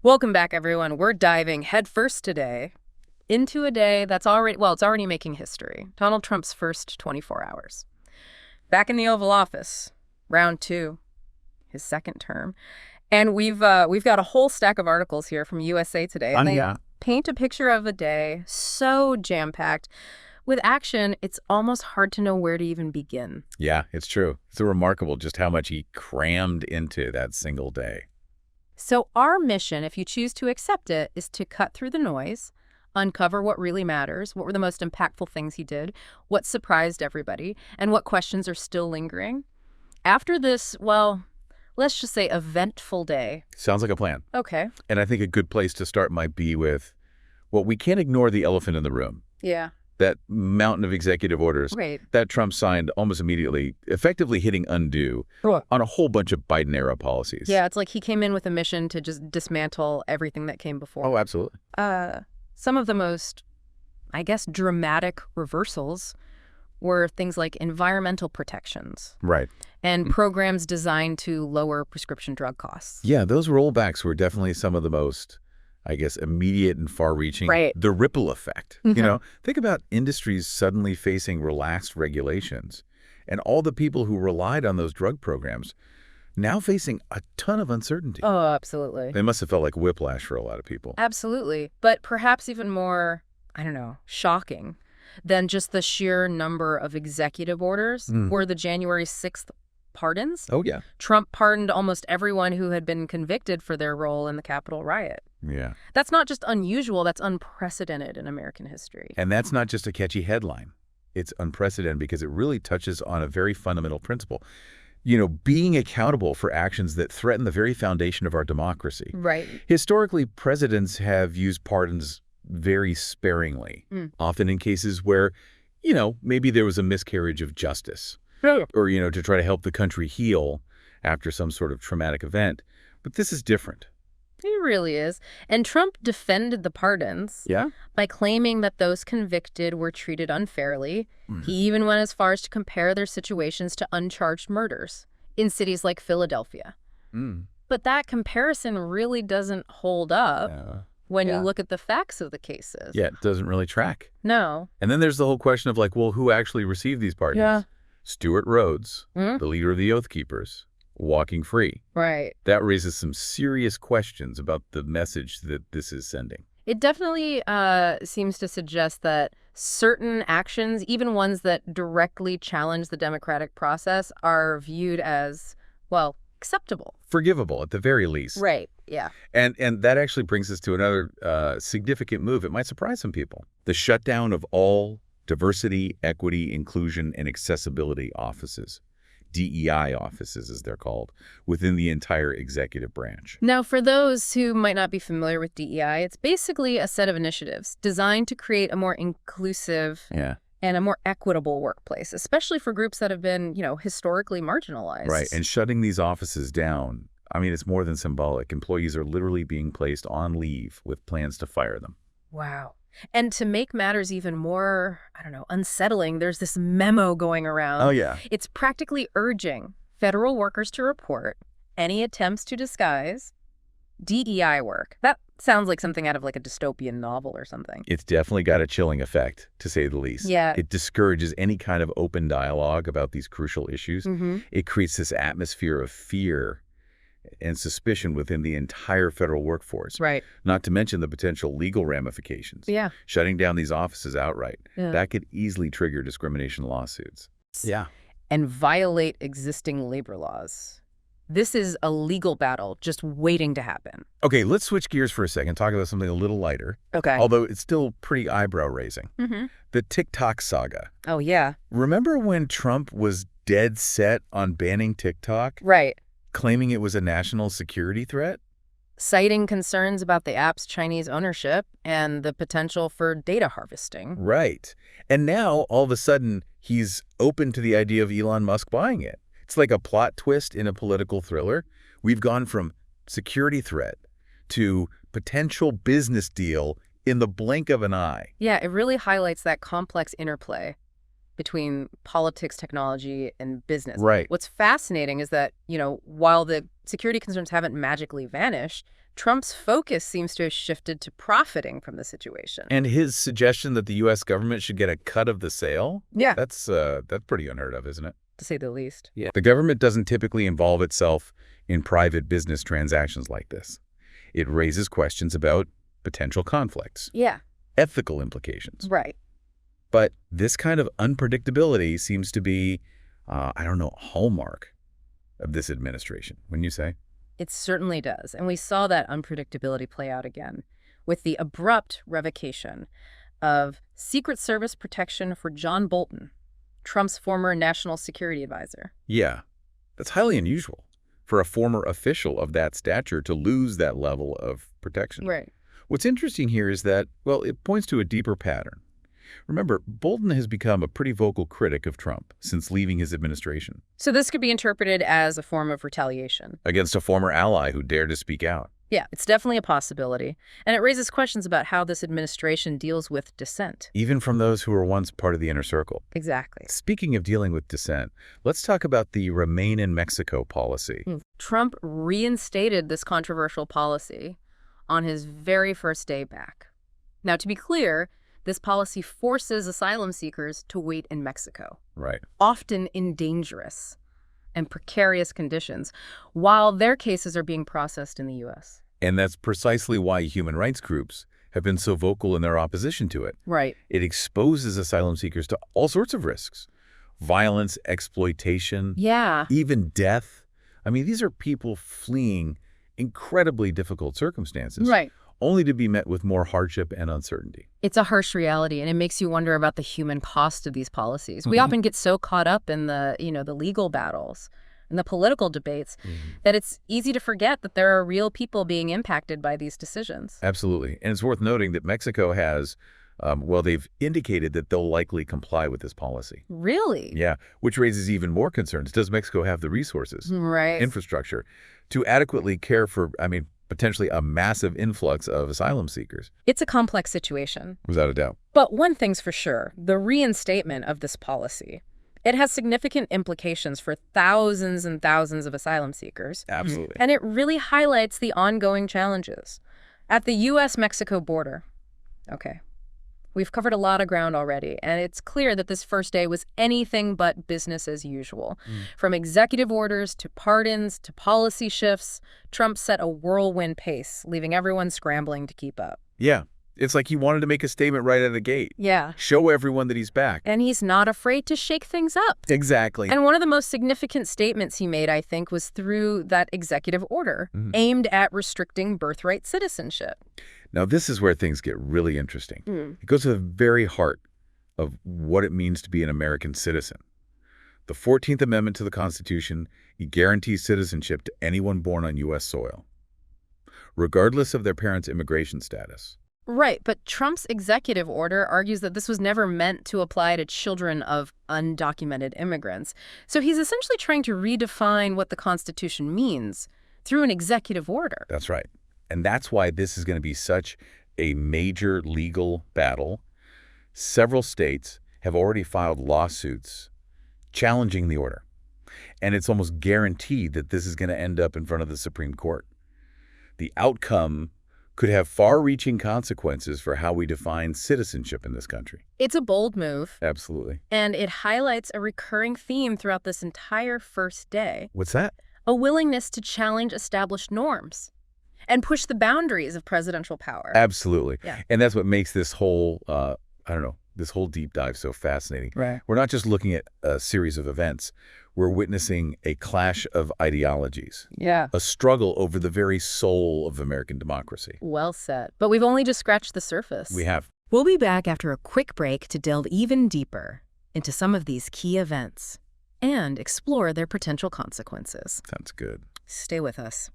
Welcome back, everyone. We're diving headfirst today into a day that's it's already making history. Donald Trump's first 24 hours. Back in the Oval Office, round 2, his second term. And we've got a whole stack of articles here from USA Today. And they paint a picture of a day so jam-packed. With action, it's almost hard to know where to even begin. Yeah, it's true. It's remarkable just how much he crammed into that single day. So our mission, if you choose to accept it, is to cut through the noise, uncover what really matters, what were the most impactful things he did, what surprised everybody, and what questions are still lingering. After this, well, let's just say eventful day. Sounds like a plan. Okay. And I think a good place to start might be with, well, we can't ignore the elephant in the room. Yeah. That mountain of executive orders that Trump signed almost immediately, effectively hitting undo on a whole bunch of Biden-era policies. Yeah, it's like he came in with a mission to just dismantle everything that came before. Oh, absolutely. Some of the most, I guess, dramatic reversals were things like environmental protections. Right. And programs designed to lower prescription drug costs. Yeah, those rollbacks were definitely some of the most, I guess, immediate and far-reaching. Right. The ripple effect. You know, think about industries suddenly facing relaxed regulations and all the people who relied on those drug programs now facing a ton of uncertainty. Oh, absolutely. It must have felt like whiplash for a lot of people. Absolutely. But perhaps even more, I don't know, shocking than just the sheer number of executive orders were the January 6th pardons. Oh, yeah. Trump pardoned almost everyone who had been convicted for their role in the Capitol riot. Yeah. That's That's not just unusual, that's unprecedented in American history. And that's not just a catchy headline. It's unprecedented because it really touches on a very fundamental principle. You know, being accountable for actions that threaten the very foundation of our democracy. Right. Historically, presidents have used pardons very sparingly, often in cases where, you know, maybe there was a miscarriage of justice or, you know, to try to help the country heal after some sort of traumatic event. But this is different. It really is. And Trump defended the pardons by claiming that those convicted were treated unfairly. He even went as far as to compare their situations to uncharged murders in cities like Philadelphia. But that comparison really doesn't hold up when you look at the facts of the cases. Yeah, it doesn't really track. No. And then there's the whole question of like, well, who actually received these pardons? Yeah. Stewart Rhodes, the leader of the Oath Keepers, walking free. Right. That raises some serious questions about the message that this is sending. It definitely seems to suggest that certain actions, even ones that directly challenge the democratic process, are viewed as, well, acceptable. Forgivable, at the very least. Right, yeah. And that actually brings us to another significant move. It might surprise some people. The shutdown of all diversity, equity, inclusion, and accessibility offices. DEI offices, as they're called, within the entire executive branch. Now, for those who might not be familiar with DEI, it's basically a set of initiatives designed to create a more inclusive and a more equitable workplace, especially for groups that have been, you know, historically marginalized. Right, and shutting these offices down, I mean, it's more than symbolic. Employees are literally being placed on leave with plans to fire them. Wow. And to make matters even more, I don't know, unsettling, there's this memo going around. Oh, yeah. It's practically urging federal workers to report any attempts to disguise DEI work. That sounds like something out of like a dystopian novel or something. It's definitely got a chilling effect, to say the least. Yeah. It discourages any kind of open dialogue about these crucial issues. It creates this atmosphere of fear and suspicion within the entire federal workforce. Right. Not to mention the potential legal ramifications. Yeah. Shutting down these offices outright. That could easily trigger discrimination lawsuits. Yeah. And violate existing labor laws. This is a legal battle just waiting to happen. Okay, let's switch gears for a second, talk about something a little lighter. Okay. Although it's still pretty eyebrow-raising. The TikTok saga. Oh, yeah. Remember when Trump was dead set on banning TikTok? Right. Claiming it was a national security threat? Citing concerns about the app's Chinese ownership and the potential for data harvesting. Right. And now, all of a sudden, he's open to the idea of Elon Musk buying it. It's like a plot twist in a political thriller. We've gone from security threat to potential business deal in the blink of an eye. Yeah, it really highlights that complex interplay between politics, technology, and business. Right. What's fascinating is that, you know, while the security concerns haven't magically vanished, Trump's focus seems to have shifted to profiting from the situation. And his suggestion that the U.S. government should get a cut of the sale? Yeah. That's pretty unheard of, isn't it? To say the least. Yeah. The government doesn't typically involve itself in private business transactions like this. It raises questions about potential conflicts. Yeah. Ethical implications. Right. But this kind of unpredictability seems to be, a hallmark of this administration, wouldn't you say? It certainly does. And we saw that unpredictability play out again with the abrupt revocation of Secret Service protection for John Bolton, Trump's former national security advisor. Yeah, that's highly unusual for a former official of that stature to lose that level of protection. Right. What's interesting here is that, well, it points to a deeper pattern. Remember, Bolton has become a pretty vocal critic of Trump since leaving his administration. So this could be interpreted as a form of retaliation. Against a former ally who dared to speak out. Yeah, it's definitely a possibility. And it raises questions about how this administration deals with dissent. Even from those who were once part of the inner circle. Exactly. Speaking of dealing with dissent, let's talk about the Remain in Mexico policy. Trump reinstated this controversial policy on his very first day back. Now, to be clear, this policy forces asylum seekers to wait in Mexico. Right. Often in dangerous and precarious conditions, while their cases are being processed in the U.S. And that's precisely why human rights groups have been so vocal in their opposition to it. Right. It exposes asylum seekers to all sorts of risks. Violence, exploitation, even death. I mean, these are people fleeing incredibly difficult circumstances. Right. Only to be met with more hardship and uncertainty. It's a harsh reality, and it makes you wonder about the human cost of these policies. We often get so caught up in the legal battles and the political debates that it's easy to forget that there are real people being impacted by these decisions. Absolutely. And it's worth noting that Mexico has, they've indicated that they'll likely comply with this policy. Really? Yeah, which raises even more concerns. Does Mexico have the resources, infrastructure, to adequately care for, potentially a massive influx of asylum seekers? It's a complex situation. Without a doubt. But one thing's for sure, the reinstatement of this policy, it has significant implications for thousands and thousands of asylum seekers. Absolutely. And it really highlights the ongoing challenges. At the U.S.-Mexico border, we've covered a lot of ground already, and it's clear that this first day was anything but business as usual. From executive orders to pardons to policy shifts, Trump set a whirlwind pace, leaving everyone scrambling to keep up. Yeah, it's like he wanted to make a statement right out of the gate. Yeah. Show everyone that he's back. And he's not afraid to shake things up. Exactly. And one of the most significant statements he made, I think, was through that executive order aimed at restricting birthright citizenship. Now, this is where things get really interesting. It goes to the very heart of what it means to be an American citizen. The 14th Amendment to the Constitution guarantees citizenship to anyone born on U.S. soil, regardless of their parents' immigration status. Right, but Trump's executive order argues that this was never meant to apply to children of undocumented immigrants. So he's essentially trying to redefine what the Constitution means through an executive order. That's right. And that's why this is going to be such a major legal battle. Several states have already filed lawsuits challenging the order. And it's almost guaranteed that this is going to end up in front of the Supreme Court. The outcome could have far-reaching consequences for how we define citizenship in this country. It's a bold move. Absolutely. And it highlights a recurring theme throughout this entire first day. What's that? A willingness to challenge established norms and push the boundaries of presidential power. Absolutely. Yeah. And that's what makes this whole, this whole deep dive so fascinating. Right. We're not just looking at a series of events. We're witnessing a clash of ideologies. Yeah. A struggle over the very soul of American democracy. Well said. But we've only just scratched the surface. We have. We'll be back after a quick break to delve even deeper into some of these key events and explore their potential consequences. Sounds good. Stay with us.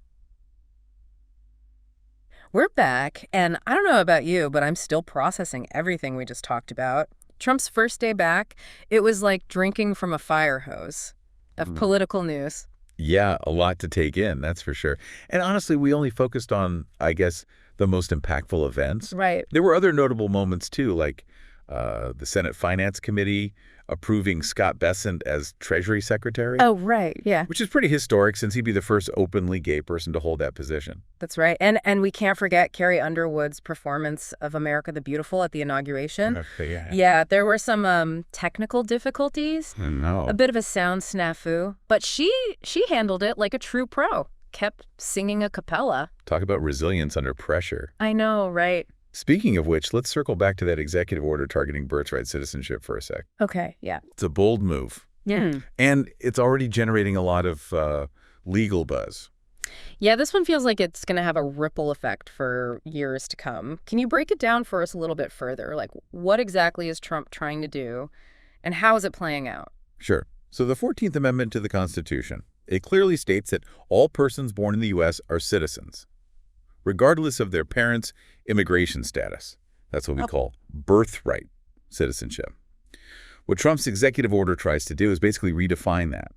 We're back, and I don't know about you, but I'm still processing everything we just talked about. Trump's first day back, it was like drinking from a fire hose of political news. Yeah, a lot to take in, that's for sure. And honestly, we only focused on, I guess, the most impactful events. Right. There were other notable moments, too, like the Senate Finance Committee approving Scott Bessent as Treasury Secretary. Oh, right. Yeah. Which is pretty historic since he'd be the first openly gay person to hold that position. That's right. And we can't forget Carrie Underwood's performance of America the Beautiful at the inauguration. Okay, yeah. Yeah, there were some technical difficulties, No. a bit of a sound snafu, but she handled it like a true pro, kept singing a cappella. Talk about resilience under pressure. I know, right? Speaking of which, let's circle back to that executive order targeting birthright citizenship for a sec. Okay, yeah. It's a bold move. Yeah. And it's already generating a lot of legal buzz. Yeah, this one feels like it's going to have a ripple effect for years to come. Can you break it down for us a little bit further? Like, what exactly is Trump trying to do, and how is it playing out? Sure. So the 14th Amendment to the Constitution, it clearly states that all persons born in the U.S. are citizens, regardless of their parents' immigration status. That's what we call birthright citizenship. What Trump's executive order tries to do is basically redefine that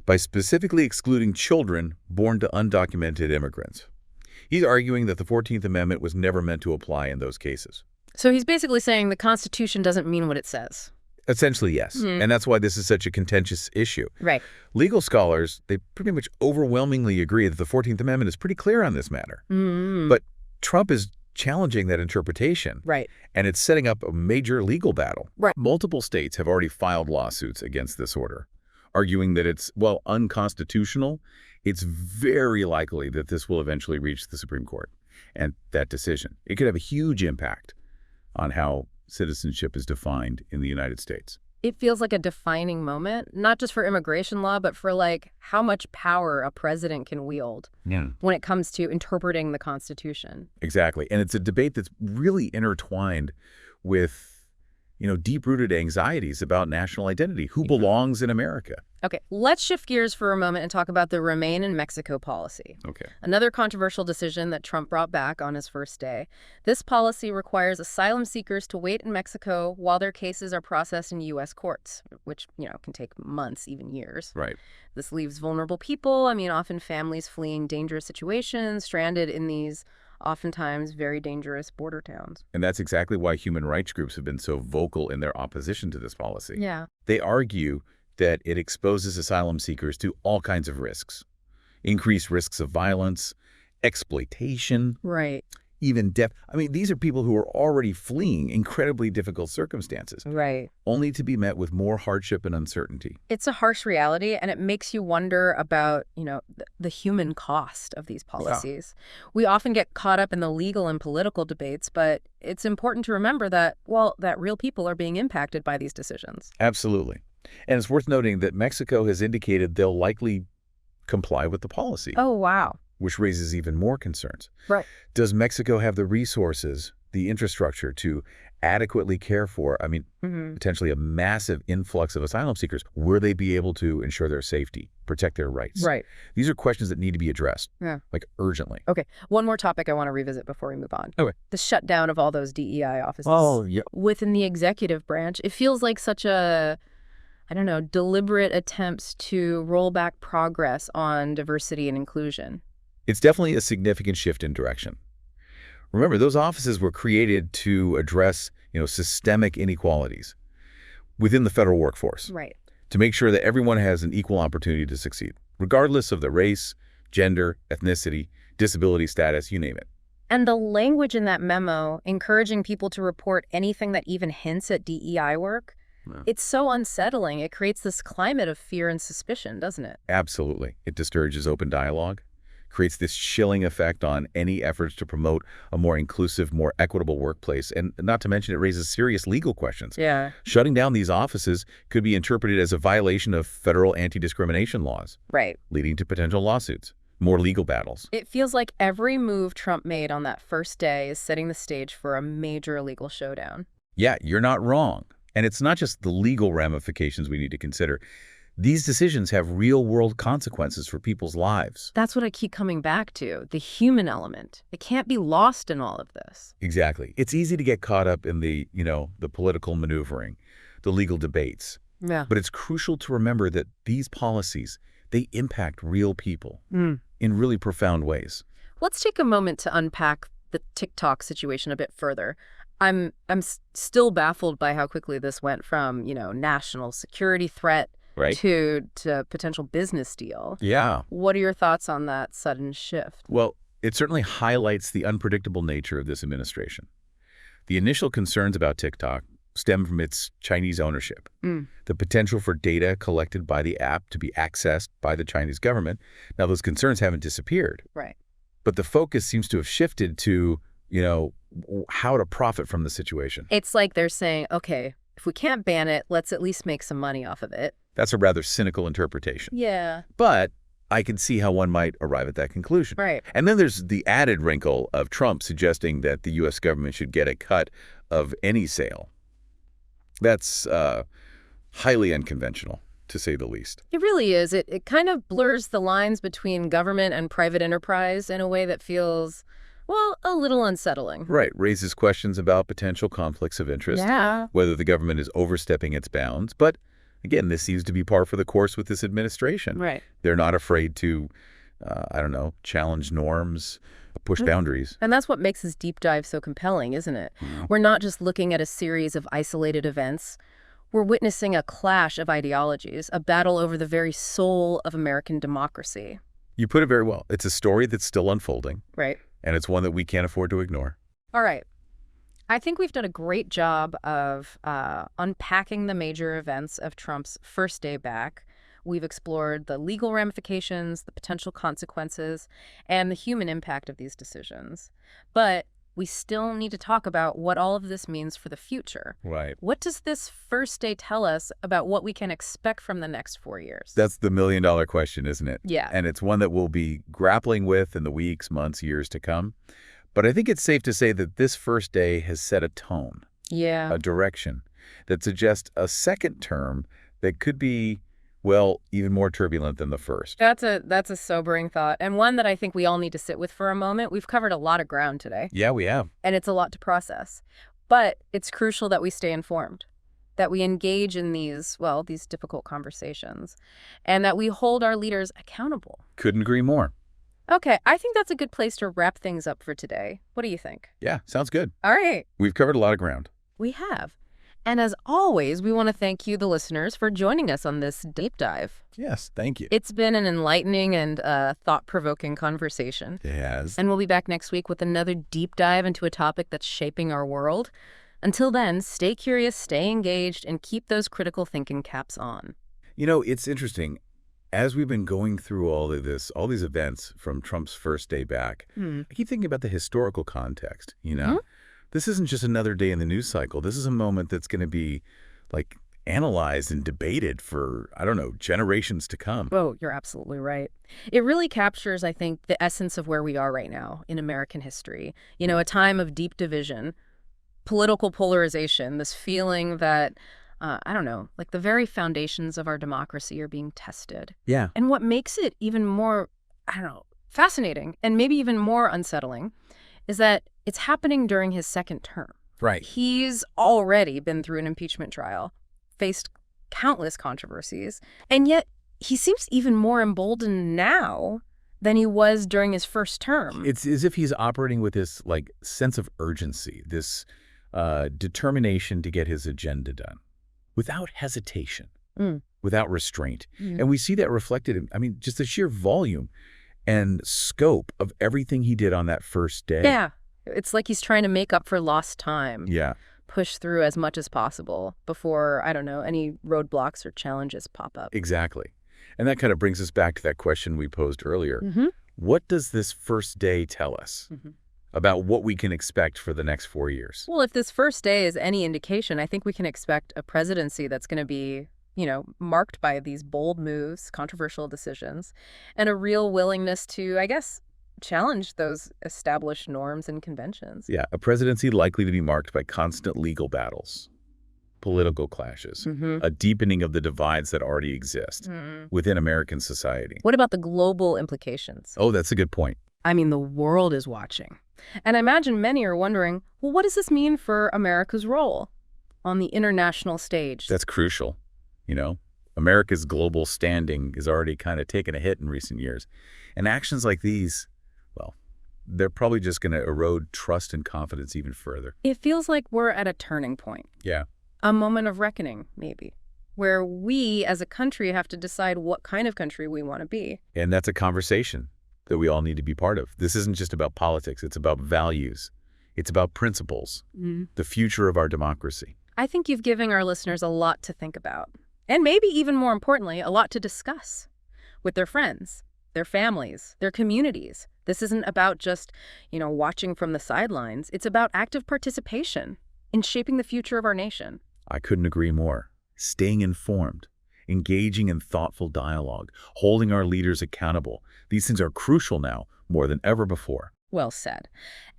by specifically excluding children born to undocumented immigrants. He's arguing that the 14th Amendment was never meant to apply in those cases. So he's basically saying the Constitution doesn't mean what it says. Essentially, yes. And that's why this is such a contentious issue. Right. Legal scholars, they pretty much overwhelmingly agree that the 14th Amendment is pretty clear on this matter. But Trump is challenging that interpretation. Right. And it's setting up a major legal battle. Right. Multiple states have already filed lawsuits against this order, arguing that it's, well, unconstitutional. It's very likely that this will eventually reach the Supreme Court. And that decision, it could have a huge impact on how citizenship is defined in the United States. It feels like a defining moment, not just for immigration law, but for like how much power a president can wield when it comes to interpreting the Constitution. Exactly. And it's a debate that's really intertwined with, deep-rooted anxieties about national identity. Who belongs in America? Okay, let's shift gears for a moment and talk about the Remain in Mexico policy. Okay. Another controversial decision that Trump brought back on his first day. This policy requires asylum seekers to wait in Mexico while their cases are processed in U.S. courts, which, can take months, even years. Right. This leaves vulnerable people, often families fleeing dangerous situations, stranded in these oftentimes very dangerous border towns. And that's exactly why human rights groups have been so vocal in their opposition to this policy. Yeah. They argue that it exposes asylum seekers to all kinds of risks, increased risks of violence, exploitation, right, even death. These are people who are already fleeing incredibly difficult circumstances, right, only to be met with more hardship and uncertainty. It's a harsh reality, and it makes you wonder about, the human cost of these policies. Yeah. We often get caught up in the legal and political debates, but it's important to remember that, that real people are being impacted by these decisions. Absolutely. And it's worth noting that Mexico has indicated they'll likely comply with the policy. Oh, wow. Which raises even more concerns. Right. Does Mexico have the resources, the infrastructure to adequately care for, potentially a massive influx of asylum seekers? Will they be able to ensure their safety, protect their rights? Right. These are questions that need to be addressed, urgently. Okay. One more topic I want to revisit before we move on. Okay. The shutdown of all those DEI offices. Oh, yeah. Within the executive branch. It feels like such a deliberate attempts to roll back progress on diversity and inclusion. It's definitely a significant shift in direction. Remember, those offices were created to address, systemic inequalities within the federal workforce. Right. To make sure that everyone has an equal opportunity to succeed, regardless of their race, gender, ethnicity, disability status, you name it. And the language in that memo, encouraging people to report anything that even hints at DEI work, it's so unsettling. It creates this climate of fear and suspicion, doesn't it? Absolutely. It discourages open dialogue, creates this chilling effect on any efforts to promote a more inclusive, more equitable workplace. And not to mention, it raises serious legal questions. Yeah. Shutting down these offices could be interpreted as a violation of federal anti-discrimination laws. Right. Leading to potential lawsuits, more legal battles. It feels like every move Trump made on that first day is setting the stage for a major legal showdown. Yeah, you're not wrong. And it's not just the legal ramifications we need to consider. These decisions have real-world consequences for people's lives. That's what I keep coming back to, the human element. It can't be lost in all of this. Exactly. It's easy to get caught up in the political maneuvering, the legal debates. Yeah. But it's crucial to remember that these policies, they impact real people in really profound ways. Let's take a moment to unpack the TikTok situation a bit further. still baffled by how quickly this went from, national security threat Right. to potential business deal. Yeah. What are your thoughts on that sudden shift? Well, it certainly highlights the unpredictable nature of this administration. The initial concerns about TikTok stem from its Chinese ownership, the potential for data collected by the app to be accessed by the Chinese government. Now, those concerns haven't disappeared, Right. but the focus seems to have shifted to, how to profit from the situation. It's like they're saying, okay, if we can't ban it, let's at least make some money off of it. That's a rather cynical interpretation. Yeah. But I can see how one might arrive at that conclusion. Right. And then there's the added wrinkle of Trump suggesting that the U.S. government should get a cut of any sale. That's highly unconventional, to say the least. It really is. It kind of blurs the lines between government and private enterprise in a way that feels, well, a little unsettling. Right. Raises questions about potential conflicts of interest, Yeah. whether the government is overstepping its bounds. But again, this seems to be par for the course with this administration. Right. They're not afraid to, challenge norms, push boundaries. And that's what makes this deep dive so compelling, isn't it? We're not just looking at a series of isolated events. We're witnessing a clash of ideologies, a battle over the very soul of American democracy. You put it very well. It's a story that's still unfolding, Right. and it's one that we can't afford to ignore. All right. I think we've done a great job of unpacking the major events of Trump's first day back. We've explored the legal ramifications, the potential consequences, and the human impact of these decisions. But we still need to talk about what all of this means for the future. Right. What does this first day tell us about what we can expect from the next 4 years? That's the million-dollar question, isn't it? Yeah. And it's one that we'll be grappling with in the weeks, months, years to come. But I think it's safe to say that this first day has set a tone, Yeah. a direction that suggests a second term that could be, well, even more turbulent than the first. That's a sobering thought, and one that I think we all need to sit with for a moment. We've covered a lot of ground today, Yeah, we have. and it's a lot to process. But it's crucial that we stay informed, that we engage in these difficult conversations, and that we hold our leaders accountable. Couldn't agree more. Okay, I think that's a good place to wrap things up for today. What do you think? Yeah, sounds good. All right, We've covered a lot of ground. we have. And as always, we want to thank you, the listeners, for joining us on this deep dive. Yes, thank you. It's been an enlightening and thought-provoking conversation. It has. And we'll be back next week with another deep dive into a topic that's shaping our world. Until then, stay curious, stay engaged, and keep those critical thinking caps on. It's interesting. As we've been going through all of this, all these events from Trump's first day back, I keep thinking about the historical context, This isn't just another day in the news cycle. This is a moment that's going to be, analyzed and debated for, generations to come. Oh, you're absolutely right. It really captures, I think, the essence of where we are right now in American history. A time of deep division, political polarization, this feeling that, the very foundations of our democracy are being tested. Yeah. And what makes it even more, fascinating and maybe even more unsettling is that it's happening during his second term. Right. He's already been through an impeachment trial, faced countless controversies, and yet he seems even more emboldened now than he was during his first term. It's as if he's operating with this, sense of urgency, this determination to get his agenda done without hesitation, without restraint. And we see that reflected in, just the sheer volume and scope of everything he did on that first day. Yeah. It's like he's trying to make up for lost time. Yeah. Push through as much as possible before, any roadblocks or challenges pop up. Exactly. And that kind of brings us back to that question we posed earlier. What does this first day tell us about what we can expect for the next 4 years? Well, if this first day is any indication, I think we can expect a presidency that's going to be, marked by these bold moves, controversial decisions, and a real willingness to, challenge those established norms and conventions. Yeah, a presidency likely to be marked by constant legal battles, political clashes, a deepening of the divides that already exist within American society. What about the global implications? Oh, that's a good point. The world is watching. And I imagine many are wondering, well, what does this mean for America's role on the international stage? That's crucial. America's global standing is already kind of taken a hit in recent years. And actions like these, they're probably just going to erode trust and confidence even further. It feels like we're at a turning point. Yeah. A moment of reckoning, maybe, where we as a country have to decide what kind of country we want to be. And that's a conversation that we all need to be part of. This isn't just about politics. It's about values. It's about principles, the future of our democracy. I think you've given our listeners a lot to think about. And maybe even more importantly, a lot to discuss with their friends, their families, their communities. This isn't about just, watching from the sidelines. It's about active participation in shaping the future of our nation. I couldn't agree more. Staying informed, engaging in thoughtful dialogue, holding our leaders accountable. These things are crucial now, more than ever before. Well said.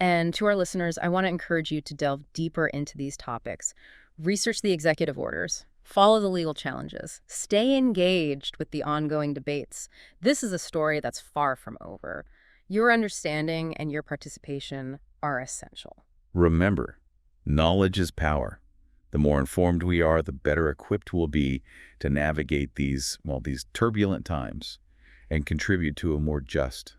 And to our listeners, I want to encourage you to delve deeper into these topics. Research the executive orders. Follow the legal challenges. Stay engaged with the ongoing debates. This is a story that's far from over. Your understanding and your participation are essential. Remember, knowledge is power. The more informed we are, the better equipped we'll be to navigate these turbulent times and contribute to a more just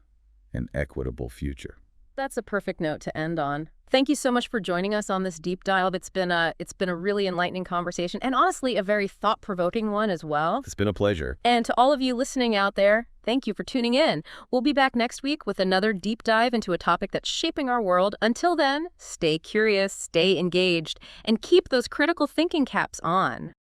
and equitable future. That's a perfect note to end on. Thank you so much for joining us on this deep dive. It's been a really enlightening conversation, and honestly, a very thought-provoking one as well. It's been a pleasure. And to all of you listening out there, thank you for tuning in. We'll be back next week with another deep dive into a topic that's shaping our world. Until then, stay curious, stay engaged, and keep those critical thinking caps on.